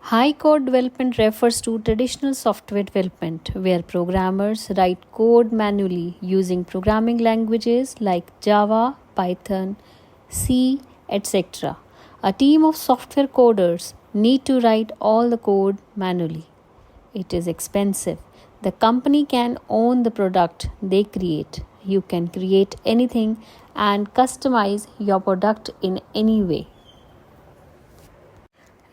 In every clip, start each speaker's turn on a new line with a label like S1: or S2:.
S1: High code development refers to traditional software development where programmers write code manually using programming languages like Java, Python, C, etc. A team of software coders need to write all the code manually. It is expensive. The company can own the product they create. You can create anything and customize your product in any way.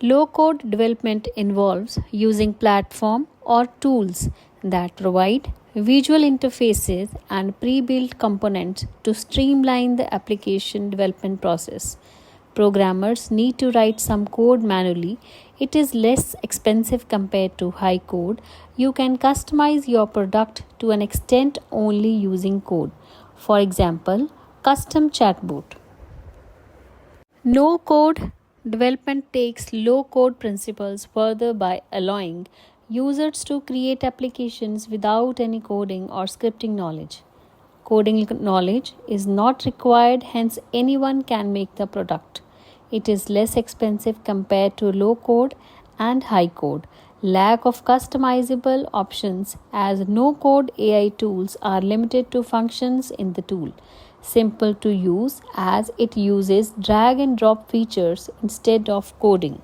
S1: Low code development involves using platform or tools that provide visual interfaces and pre-built components to streamline the application development process. Programmers need to write some code manually. It is less expensive compared to high code. You can customize your product to an extent only using code. For example, custom chatbot. No code development takes low code principles further by allowing users to create applications without any coding or scripting knowledge. Coding knowledge is not required, hence, anyone can make the product. It is less expensive compared to low code and high code. Lack of customizable options as no code AI tools are limited to functions in the tool. Simple to use as it uses drag and drop features instead of coding.